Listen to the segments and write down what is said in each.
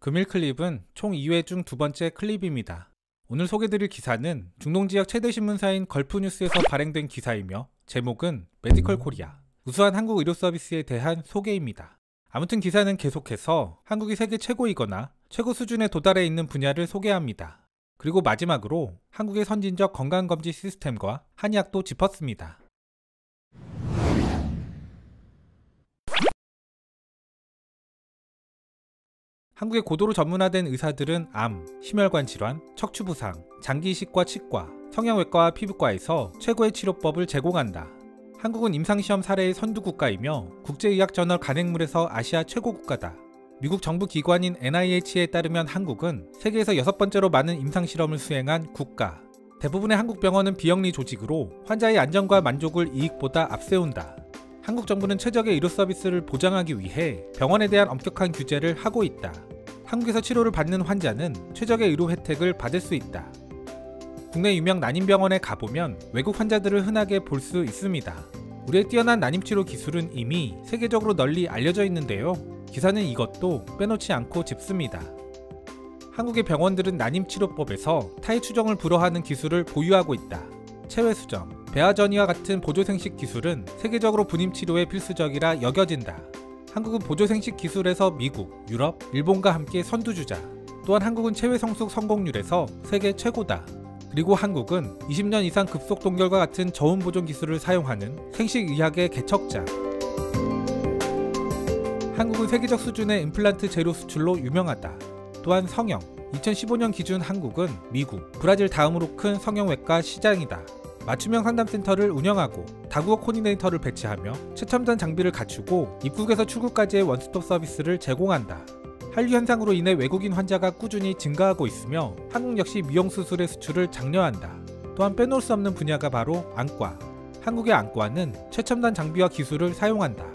금일 클립은 총 2회 중 두 번째 클립입니다. 오늘 소개드릴 기사는 중동지역 최대 신문사인 걸프뉴스에서 발행된 기사이며 제목은 메디컬 코리아, 우수한 한국 의료 서비스에 대한 소개입니다. 아무튼 기사는 계속해서 한국이 세계 최고이거나 최고 수준에 도달해 있는 분야를 소개합니다. 그리고 마지막으로 한국의 선진적 건강검진 시스템과 한의학도 짚었습니다. 한국의 고도로 전문화된 의사들은 암, 심혈관 질환, 척추 부상, 장기 이식과 치과, 성형외과와 피부과에서 최고의 치료법을 제공한다. 한국은 임상시험 사례의 선두국가이며 국제의학저널 간행물에서 아시아 최고국가다. 미국 정부 기관인 NIH에 따르면 한국은 세계에서 6번째로 많은 임상실험을 수행한 국가. 대부분의 한국 병원은 비영리 조직으로 환자의 안전과 만족을 이익보다 앞세운다. 한국 정부는 최적의 의료 서비스를 보장하기 위해 병원에 대한 엄격한 규제를 하고 있다. 한국에서 치료를 받는 환자는 최적의 의료 혜택을 받을 수 있다. 국내 유명 난임병원에 가보면 외국 환자들을 흔하게 볼 수 있습니다. 우리의 뛰어난 난임치료 기술은 이미 세계적으로 널리 알려져 있는데요. 기사는 이것도 빼놓지 않고 짚습니다. 한국의 병원들은 난임치료법에서 타의 추정을 불허하는 기술을 보유하고 있다. 체외수정, 배아전이와 같은 보조생식 기술은 세계적으로 분임치료에 필수적이라 여겨진다. 한국은 보조생식 기술에서 미국, 유럽, 일본과 함께 선두주자. 또한 한국은 체외성숙 성공률에서 세계 최고다. 그리고 한국은 20년 이상 급속동결과 같은 저온보존 기술을 사용하는 생식의학의 개척자. 한국은 세계적 수준의 임플란트 재료 수출로 유명하다. 또한 성형, 2015년 기준 한국은 미국, 브라질 다음으로 큰 성형외과 시장이다. 맞춤형 상담센터를 운영하고 다국어 코디네이터를 배치하며 최첨단 장비를 갖추고 입국에서 출국까지의 원스톱 서비스를 제공한다. 한류 현상으로 인해 외국인 환자가 꾸준히 증가하고 있으며 한국 역시 미용수술의 수출을 장려한다. 또한 빼놓을 수 없는 분야가 바로 안과. 한국의 안과는 최첨단 장비와 기술을 사용한다.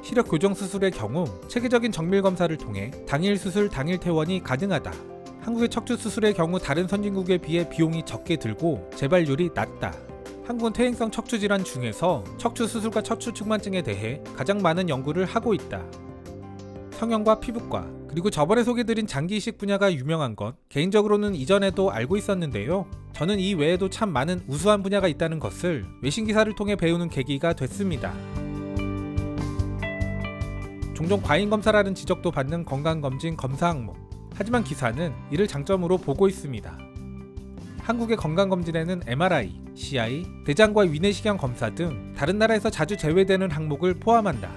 시력 교정 수술의 경우 체계적인 정밀 검사를 통해 당일 수술 당일 퇴원이 가능하다. 한국의 척추 수술의 경우 다른 선진국에 비해 비용이 적게 들고 재발률이 낮다. 한국은 퇴행성 척추 질환 중에서 척추 수술과 척추 측만증에 대해 가장 많은 연구를 하고 있다. 성형과 피부과, 그리고 저번에 소개드린 장기 이식 분야가 유명한 것 개인적으로는 이전에도 알고 있었는데요. 저는 이 외에도 참 많은 우수한 분야가 있다는 것을 외신 기사를 통해 배우는 계기가 됐습니다. 종종 과잉 검사라는 지적도 받는 건강검진 검사 항목. 하지만 기사는 이를 장점으로 보고 있습니다. 한국의 건강검진에는 MRI, CI, 대장과 위내시경 검사 등 다른 나라에서 자주 제외되는 항목을 포함한다.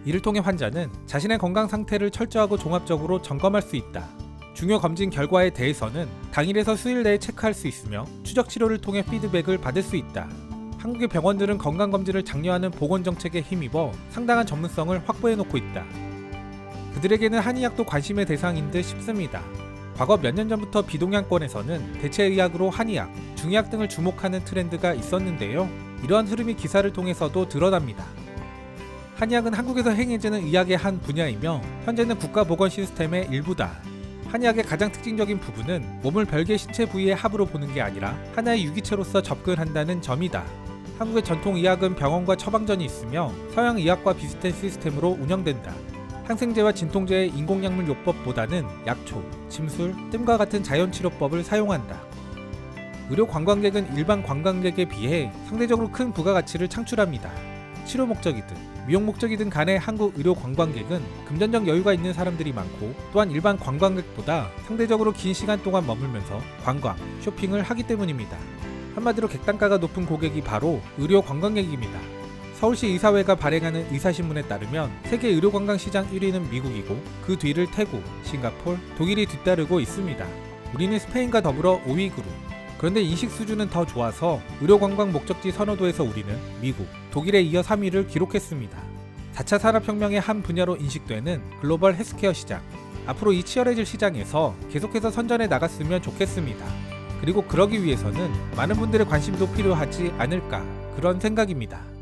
이를 통해 환자는 자신의 건강 상태를 철저하고 종합적으로 점검할 수 있다. 중요 검진 결과에 대해서는 당일에서 수일 내에 체크할 수 있으며 추적 치료를 통해 피드백을 받을 수 있다. 한국의 병원들은 건강검진을 장려하는 보건정책에 힘입어 상당한 전문성을 확보해놓고 있다. 그들에게는 한의학도 관심의 대상인 듯 싶습니다. 과거 몇 년 전부터 비동양권에서는 대체의학으로 한의학, 중의학 등을 주목하는 트렌드가 있었는데요. 이러한 흐름이 기사를 통해서도 드러납니다. 한의학은 한국에서 행해지는 의학의 한 분야이며 현재는 국가보건 시스템의 일부다. 한의학의 가장 특징적인 부분은 몸을 별개 신체 부위의 합으로 보는 게 아니라 하나의 유기체로서 접근한다는 점이다. 한국의 전통의학은 병원과 처방전이 있으며 서양의학과 비슷한 시스템으로 운영된다. 항생제와 진통제의 인공약물 요법보다는 약초, 침술, 뜸과 같은 자연치료법을 사용한다. 의료 관광객은 일반 관광객에 비해 상대적으로 큰 부가가치를 창출합니다. 치료 목적이든 미용 목적이든 간에 한국 의료 관광객은 금전적 여유가 있는 사람들이 많고 또한 일반 관광객보다 상대적으로 긴 시간 동안 머물면서 관광, 쇼핑을 하기 때문입니다. 한마디로 객단가가 높은 고객이 바로 의료 관광객입니다. 서울시 의사회가 발행하는 의사신문에 따르면 세계 의료관광시장 1위는 미국이고 그 뒤를 태국, 싱가폴, 독일이 뒤따르고 있습니다. 우리는 스페인과 더불어 5위 그룹. 그런데 인식 수준은 더 좋아서 의료관광 목적지 선호도에서 우리는 미국, 독일에 이어 3위를 기록했습니다. 4차 산업혁명의 한 분야로 인식되는 글로벌 헬스케어 시장. 앞으로 이 치열해질 시장에서 계속해서 선전해 나갔으면 좋겠습니다. 그리고 그러기 위해서는 많은 분들의 관심도 필요하지 않을까 그런 생각입니다.